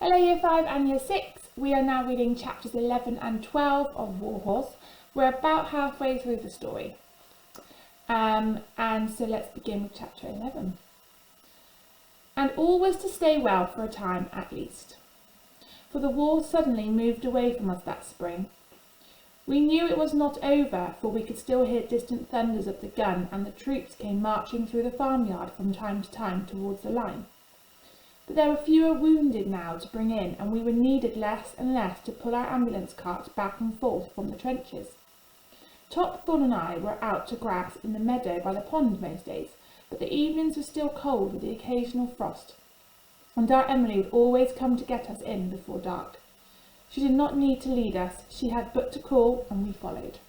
Hello Year 5 and Year 6. We are now reading chapters 11 and 12 of Warhorse. We're about halfway through the story. And so let's begin with chapter 11. And all was to stay well for a time at least. For the war suddenly moved away from us that spring. We knew it was not over, for we could still hear distant thunders of the gun, and the troops came marching through the farmyard from time to time towards the line. But there were fewer wounded now to bring in, and we were needed less and less to pull our ambulance carts back and forth from the trenches. Topthorne and I were out to grass in the meadow by the pond most days, but the evenings were still cold with the occasional frost, and our Emily would always come to get us in before dark. She did not need to lead us, she had but to call, and we followed.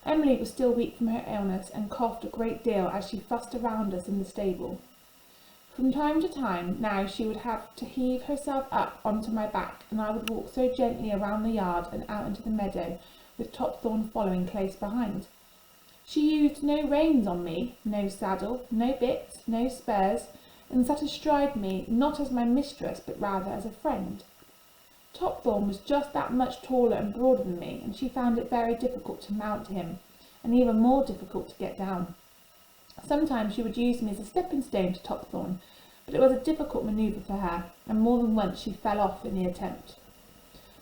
Emily was still weak from her illness, and coughed a great deal as she fussed around us in the stable. From time to time now she would have to heave herself up onto my back, and I would walk so gently around the yard and out into the meadow, with Topthorne following close behind. She used no reins on me, no saddle, no bits, no spurs, and sat astride me, not as my mistress, but rather as a friend. Topthorne was just that much taller and broader than me, and she found it very difficult to mount him, and even more difficult to get down. Sometimes she would use me as a stepping stone to Topthorne, but it was a difficult manoeuvre for her, and more than once she fell off in the attempt.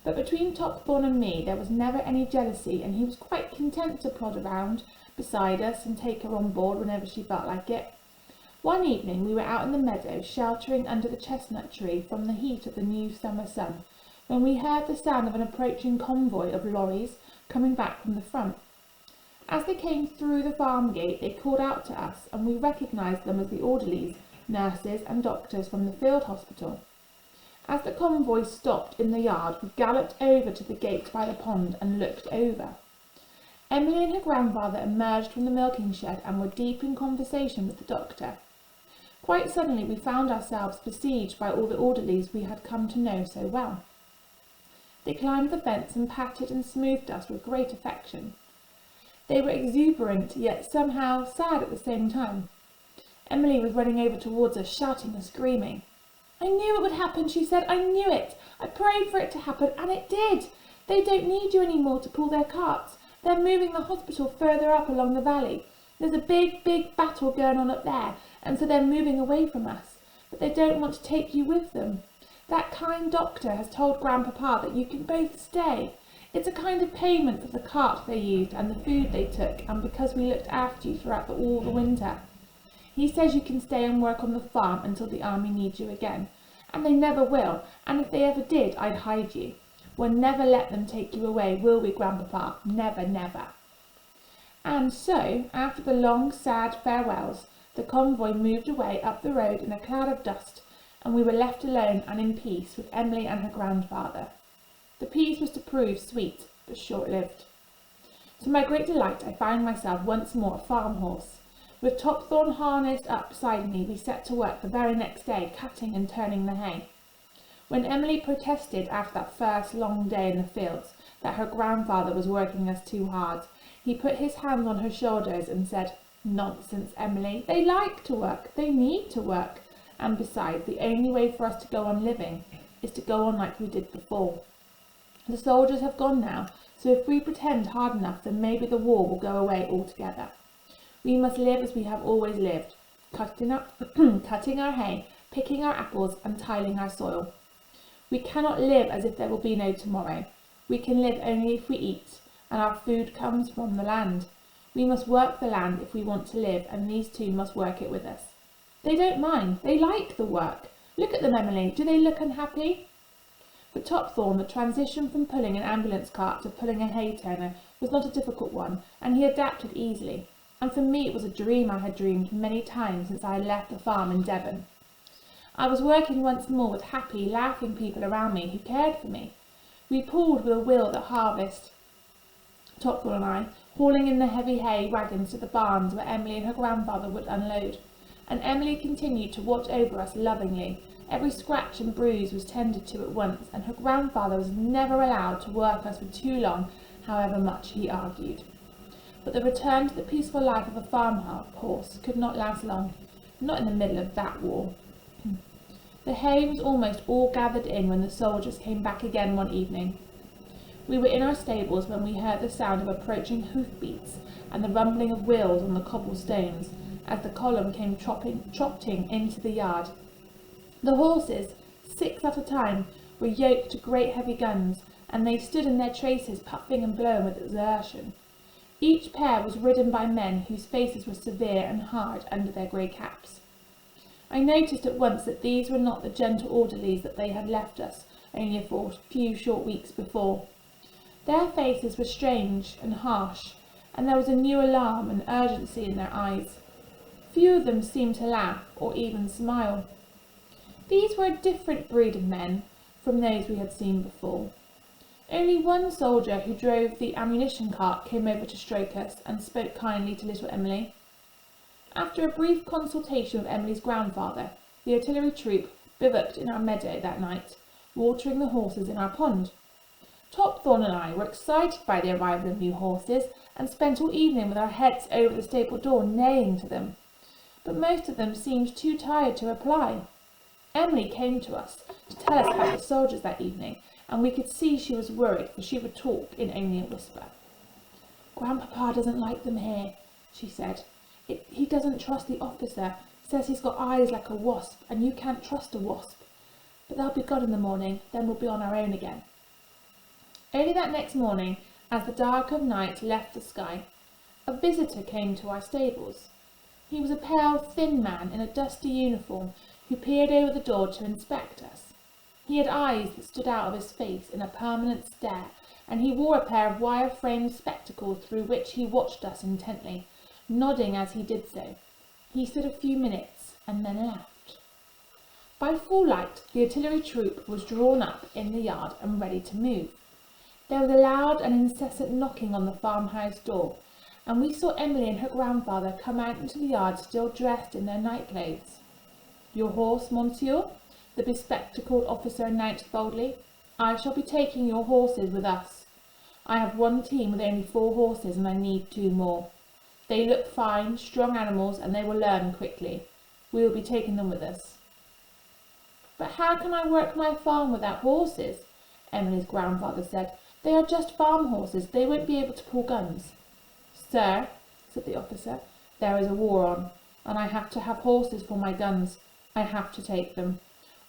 But between Topthorne and me there was never any jealousy, and he was quite content to plod around beside us and take her on board whenever she felt like it. One evening we were out in the meadow, sheltering under the chestnut tree from the heat of the new summer sun, when we heard the sound of an approaching convoy of lorries coming back from the front. As they came through the farm gate, they called out to us, and we recognised them as the orderlies, nurses and doctors from the field hospital. As the convoy stopped in the yard, we galloped over to the gate by the pond and looked over. Emily and her grandfather emerged from the milking shed and were deep in conversation with the doctor. Quite suddenly we found ourselves besieged by all the orderlies we had come to know so well. They climbed the fence and patted and smoothed us with great affection. They were exuberant, yet somehow sad at the same time. Emily was running over towards us, shouting and screaming. "I knew it would happen," she said. "I knew it. I prayed for it to happen, and it did. They don't need you any more to pull their carts. They're moving the hospital further up along the valley. There's a big battle going on up there, and so they're moving away from us. But they don't want to take you with them. That kind doctor has told Grandpapa that you can both stay. It's a kind of payment for the cart they used and the food they took, and because we looked after you throughout all the winter. He says you can stay and work on the farm until the army needs you again. And they never will, and if they ever did, I'd hide you. We'll never let them take you away, will we, Grandpapa? Never, never." And so, after the long, sad farewells, the convoy moved away up the road in a cloud of dust, and we were left alone and in peace with Emily and her grandfather. The peace was to prove sweet, but short-lived. To my great delight, I found myself once more a farm horse. With Topthorne harnessed up beside me, we set to work the very next day, cutting and turning the hay. When Emily protested after that first long day in the fields that her grandfather was working us too hard, he put his hand on her shoulders and said, "Nonsense, Emily. They like to work. They need to work. And besides, the only way for us to go on living is to go on like we did before. The soldiers have gone now, so if we pretend hard enough, then maybe the war will go away altogether. We must live as we have always lived, cutting our hay, picking our apples, and tilling our soil. We cannot live as if there will be no tomorrow. We can live only if we eat, and our food comes from the land. We must work the land if we want to live, and these two must work it with us. They don't mind. They like the work. Look at them, Emily. Do they look unhappy?" For Topthorne, the transition from pulling an ambulance cart to pulling a hay turner was not a difficult one, and he adapted easily. And for me it was a dream I had dreamed many times since I had left the farm in Devon. I was working once more with happy, laughing people around me who cared for me. We pulled with a will at harvest, Topthorne and I, hauling in the heavy hay wagons to the barns where Emily and her grandfather would unload. And Emily continued to watch over us lovingly. Every scratch and bruise was tended to at once, and her grandfather was never allowed to work us for too long, however much he argued. But the return to the peaceful life of a farm horse could not last long, not in the middle of that war. The hay was almost all gathered in when the soldiers came back again one evening. We were in our stables when we heard the sound of approaching hoofbeats and the rumbling of wheels on the cobblestones as the column came trotting into the yard. The horses, 6 at a time, were yoked to great heavy guns, and they stood in their traces puffing and blowing with exertion. Each pair was ridden by men whose faces were severe and hard under their grey caps. I noticed at once that these were not the gentle orderlies that they had left us only a few short weeks before. Their faces were strange and harsh, and there was a new alarm and urgency in their eyes. Few of them seemed to laugh or even smile. These were a different breed of men from those we had seen before. Only one soldier who drove the ammunition cart came over to stroke us and spoke kindly to little Emily. After a brief consultation with Emily's grandfather, the artillery troop bivouacked in our meadow that night, watering the horses in our pond. Topthorne and I were excited by the arrival of new horses, and spent all evening with our heads over the stable door neighing to them. But most of them seemed too tired to reply. Emily came to us to tell us about the soldiers that evening, and we could see she was worried, for she would talk in only a whisper. "Grandpapa doesn't like them here," she said. He doesn't trust the officer, says he's got eyes like a wasp, and you can't trust a wasp. But they'll be gone in the morning, then we'll be on our own again." Early that next morning, as the dark of night left the sky, a visitor came to our stables. He was a pale, thin man in a dusty uniform who peered over the door to inspect us. He had eyes that stood out of his face in a permanent stare, and he wore a pair of wire-framed spectacles through which he watched us intently, nodding as he did so. He stood a few minutes and then left. By full light, the artillery troop was drawn up in the yard and ready to move. There was a loud and incessant knocking on the farmhouse door, and we saw Emily and her grandfather come out into the yard still dressed in their night clothes. "Your horse, monsieur?" the bespectacled officer announced boldly. "I shall be taking your horses with us. I have one team with only 4 horses, and I need 2 more. They look fine, strong animals, and they will learn quickly. We will be taking them with us." "But how can I work my farm without horses?" Emily's grandfather said. "They are just farm horses. They won't be able to pull guns." "Sir," said the officer, "there is a war on, and I have to have horses for my guns. I have to take them.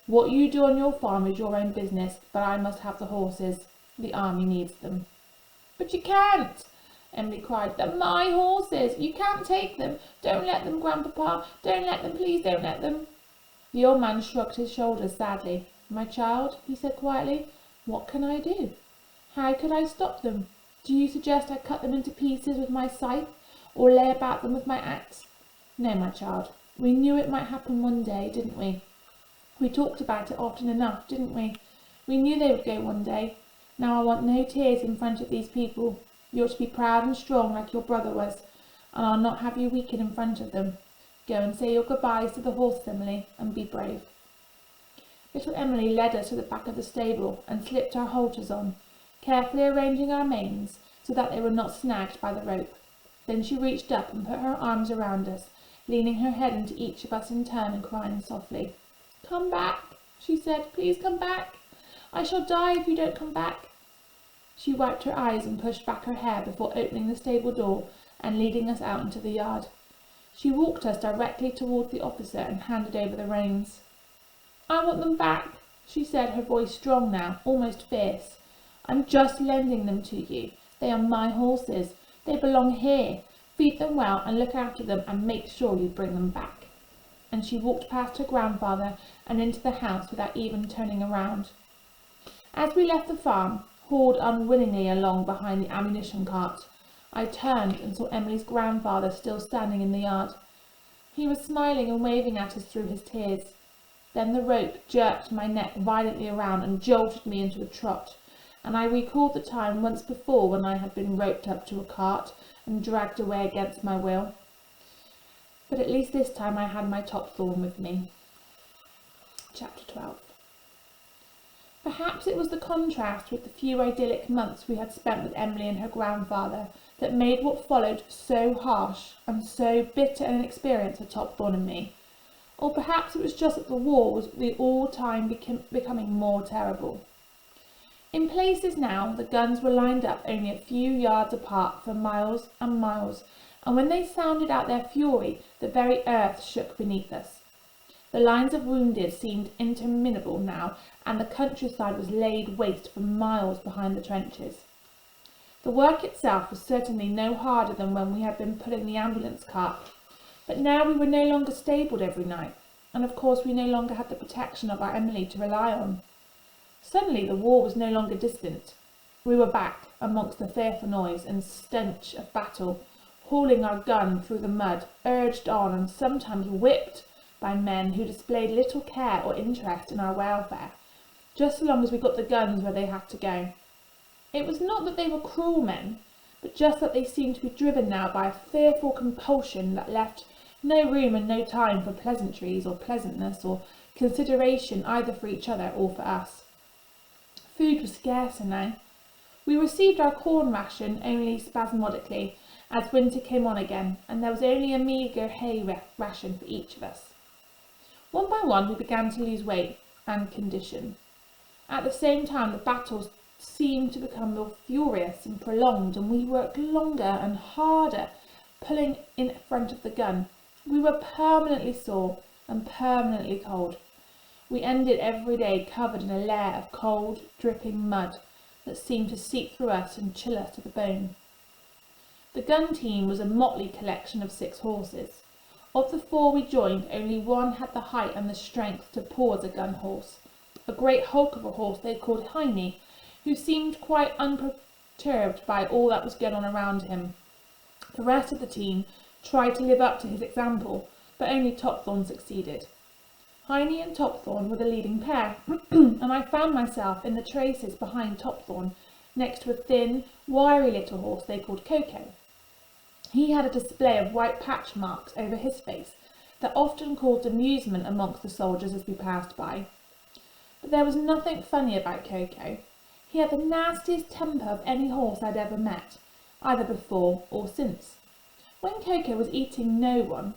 What you do on your farm is your own business, but I must have the horses. The army needs them." "But you can't," Emily cried. "They're my horses. You can't take them. Don't let them, Grandpapa. Don't let them. Please don't let them." The old man shrugged his shoulders sadly. "My child," he said quietly, "what can I do? How could I stop them? Do you suggest I cut them into pieces with my scythe, or lay about them with my axe? No, my child. We knew it might happen one day, didn't we? We talked about it often enough, didn't we? We knew they would go one day. Now I want no tears in front of these people. You ought to be proud and strong like your brother was, and I'll not have you weaken in front of them. Go and say your goodbyes to the horses, Emily, and be brave." Little Emily led us to the back of the stable and slipped our halters on, carefully arranging our manes so that they were not snagged by the rope. Then she reached up and put her arms around us, leaning her head into each of us in turn and crying softly. "Come back," she said. "Please come back. I shall die if you don't come back." She wiped her eyes and pushed back her hair before opening the stable door and leading us out into the yard. She walked us directly towards the officer and handed over the reins. "I want them back," she said, her voice strong now, almost fierce. "I'm just lending them to you. They are my horses. They belong here. Feed them well and look after them, and make sure you bring them back." And she walked past her grandfather and into the house without even turning around. As we left the farm, hauled unwillingly along behind the ammunition cart, I turned and saw Emily's grandfather still standing in the yard. He was smiling and waving at us through his tears. Then the rope jerked my neck violently around and jolted me into a trot, and I recalled the time once before when I had been roped up to a cart and dragged away against my will. But at least this time I had my Topthorne with me. Chapter 12. Perhaps it was the contrast with the few idyllic months we had spent with Emily and her grandfather that made what followed so harsh and so bitter an experience for Topthorne and me. or perhaps it was just that the war was the all-time becoming more terrible. In places now, the guns were lined up only a few yards apart for miles and miles, and when they sounded out their fury, the very earth shook beneath us. The lines of wounded seemed interminable now, and the countryside was laid waste for miles behind the trenches. The work itself was certainly no harder than when we had been pulling the ambulance cart, but now we were no longer stabled every night, and of course we no longer had the protection of our Emily to rely on. Suddenly the war was no longer distant. We were back amongst the fearful noise and stench of battle, hauling our gun through the mud, urged on and sometimes whipped by men who displayed little care or interest in our welfare, just so long as we got the guns where they had to go. It was not that they were cruel men, but just that they seemed to be driven now by a fearful compulsion that left no room and no time for pleasantries or pleasantness or consideration either for each other or for us. Food was scarcer now. We received our corn ration only spasmodically as winter came on again, and there was only a meagre hay ration for each of us. One by one we began to lose weight and condition. At the same time the battles seemed to become more furious and prolonged, and we worked longer and harder, pulling in front of the gun. We were permanently sore and permanently cold. We ended every day covered in a layer of cold, dripping mud that seemed to seep through us and chill us to the bone. The gun team was a motley collection of 6 horses. Of the 4 we joined, only one had the height and the strength to pull as a gun horse, a great hulk of a horse they called Heine, who seemed quite unperturbed by all that was going on around him. The rest of the team tried to live up to his example, but only Topthorne succeeded. Heine and Topthorne were the leading pair, and I found myself in the traces behind Topthorne, next to a thin, wiry little horse they called Coco. He had a display of white patch marks over his face that often caused amusement amongst the soldiers as we passed by. But there was nothing funny about Coco. He had the nastiest temper of any horse I'd ever met, either before or since. When Coco was eating no one,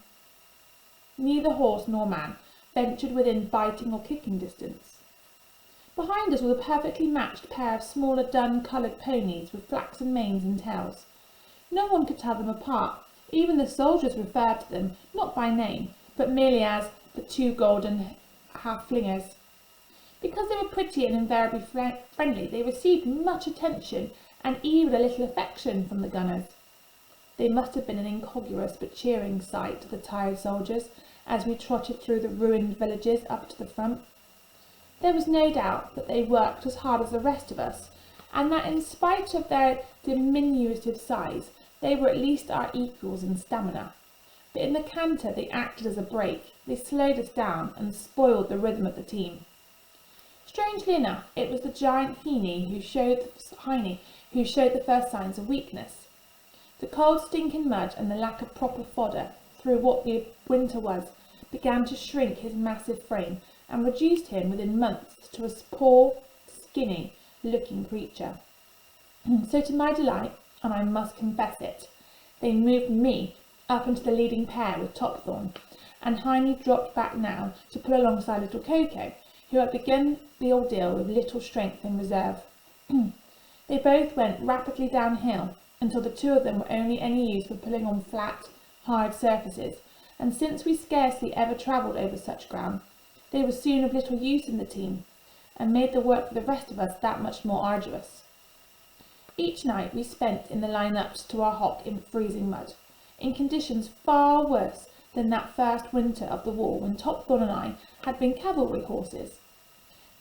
neither horse nor man ventured within biting or kicking distance. Behind us was a perfectly matched pair of smaller dun-coloured ponies with flaxen manes and tails. No one could tell them apart. Even the soldiers referred to them, not by name, but merely as the 2 golden half-flingers. Because they were pretty and invariably friendly, they received much attention and even a little affection from the gunners. They must have been an incongruous but cheering sight to the tired soldiers as we trotted through the ruined villages up to the front. There was no doubt that they worked as hard as the rest of us, and that in spite of their diminutive size, they were at least our equals in stamina. But in the canter they acted as a brake. They slowed us down and spoiled the rhythm of the team. Strangely enough, it was the giant Heine who showed the first signs of weakness. The cold stinking mud and the lack of proper fodder through what the winter was began to shrink his massive frame and reduced him within months to a poor, skinny looking creature. So to my delight, and I must confess it, they moved me up into the leading pair with Topthorne, and Heine dropped back now to pull alongside little Coco, who had begun the ordeal with little strength in reserve. They both went rapidly downhill until the 2 of them were only any use for pulling on flat, hard surfaces, and since we scarcely ever travelled over such ground, they were soon of little use in the team, and made the work for the rest of us that much more arduous. Each night we spent in the line-ups to our hock in freezing mud, in conditions far worse than that first winter of the war when Topthorne and I had been cavalry horses.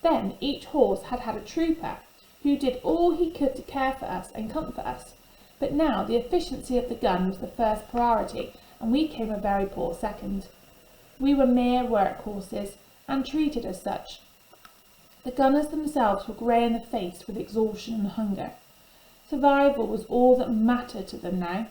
Then each horse had had a trooper, who did all he could to care for us and comfort us, but now the efficiency of the gun was the first priority, and we came a very poor second. We were mere work horses, and treated as such. The gunners themselves were grey in the face with exhaustion and hunger. Survival was all that mattered to them now.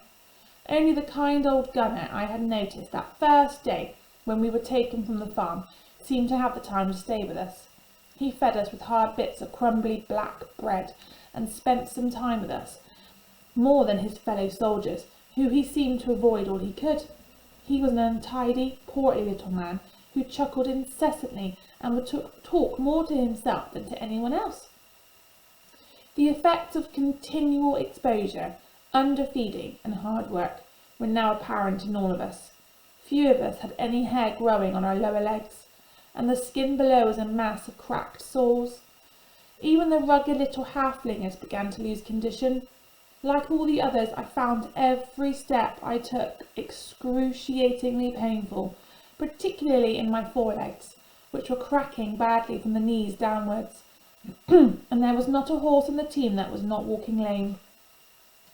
Only the kind old gunner I had noticed that first day when we were taken from the farm seemed to have the time to stay with us. He fed us with hard bits of crumbly black bread and spent some time with us, more than his fellow soldiers, who he seemed to avoid all he could. He was an untidy, portly little man who chuckled incessantly and would talk more to himself than to anyone else. The effects of continual exposure, underfeeding and hard work were now apparent in all of us. Few of us had any hair growing on our lower legs, and the skin below was a mass of cracked sores. Even the rugged little halflingers began to lose condition. Like all the others, I found every step I took excruciatingly painful, particularly in my forelegs, which were cracking badly from the knees downwards. And there was not a horse in the team that was not walking lame.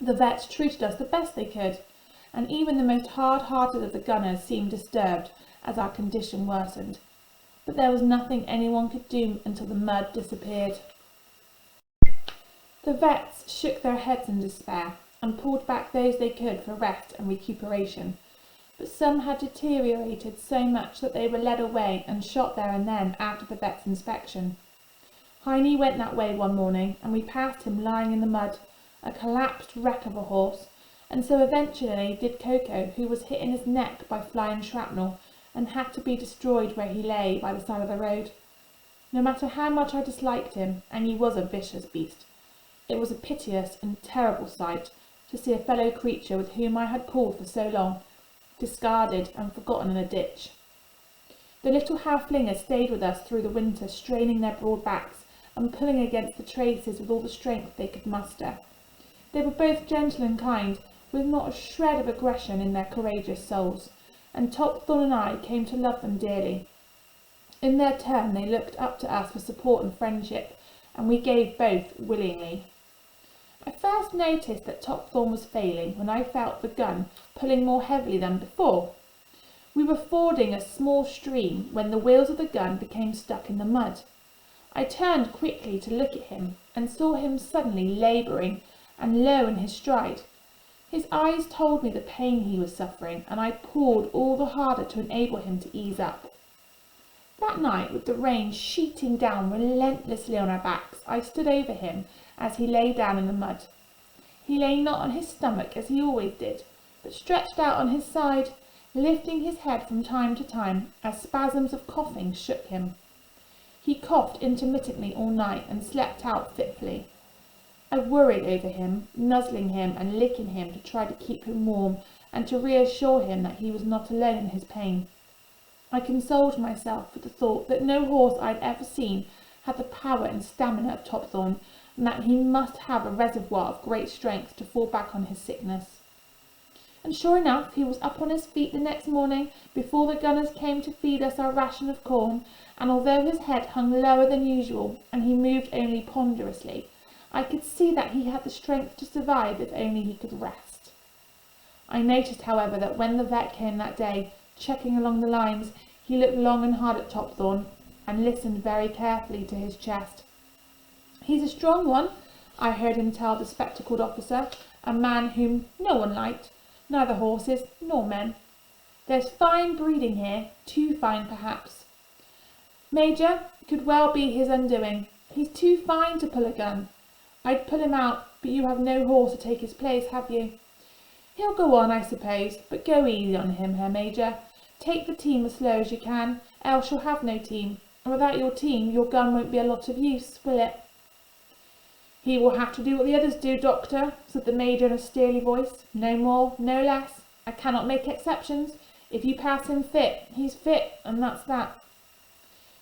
The vets treated us the best they could, and even the most hard-hearted of the gunners seemed disturbed as our condition worsened. But there was nothing anyone could do until the mud disappeared. The vets shook their heads in despair and pulled back those they could for rest and recuperation, but some had deteriorated so much that they were led away and shot there and then after the vet's inspection. Heine went that way one morning, and we passed him lying in the mud, a collapsed wreck of a horse, and so eventually did Coco, who was hit in his neck by flying shrapnel and had to be destroyed where he lay by the side of the road. No matter how much I disliked him, and he was a vicious beast, it was a piteous and terrible sight to see a fellow creature with whom I had pulled for so long, discarded and forgotten in a ditch. The little halflingers stayed with us through the winter, straining their broad backs and pulling against the traces with all the strength they could muster. They were both gentle and kind, with not a shred of aggression in their courageous souls, and Topthorn and I came to love them dearly. In their turn they looked up to us for support and friendship, and we gave both willingly. I first noticed that Topthorn was failing when I felt the gun pulling more heavily than before. We were fording a small stream when the wheels of the gun became stuck in the mud. I turned quickly to look at him and saw him suddenly labouring and low in his stride. His eyes told me the pain he was suffering, and I pulled all the harder to enable him to ease up. That night, with the rain sheeting down relentlessly on our backs, I stood over him as he lay down in the mud. He lay not on his stomach as he always did, but stretched out on his side, lifting his head from time to time as spasms of coughing shook him. He coughed intermittently all night and slept out fitfully. I worried over him, nuzzling him and licking him to try to keep him warm and to reassure him that he was not alone in his pain. I consoled myself with the thought that no horse I had ever seen had the power and stamina of Topthorn, and that he must have a reservoir of great strength to fall back on his sickness. And sure enough, he was up on his feet the next morning before the gunners came to feed us our ration of corn, and although his head hung lower than usual and he moved only ponderously, I could see that he had the strength to survive if only he could rest. I noticed, however, that when the vet came that day, checking along the lines, he looked long and hard at Topthorn and listened very carefully to his chest. "He's a strong one," I heard him tell the spectacled officer, a man whom no one liked, neither horses nor men. "There's fine breeding here, too fine perhaps. Major, could well be his undoing. He's too fine to pull a gun. I'd pull him out, but you have no horse to take his place, have you? He'll go on, I suppose, but go easy on him, Herr Major. Take the team as slow as you can, else you'll have no team, and without your team your gun won't be a lot of use, will it?" "He will have to do what the others do, Doctor," said the Major in a steely voice. "No more, no less. I cannot make exceptions. If you pass him fit, he's fit, and that's that."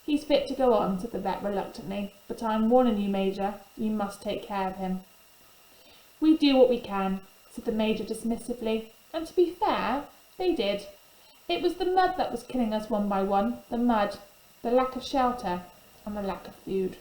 "He's fit to go on," said the vet reluctantly, "but I'm warning you, Major, you must take care of him." "We do what we can," said the Major dismissively, and to be fair, they did. It was the mud that was killing us one by one, the mud, the lack of shelter, and the lack of food.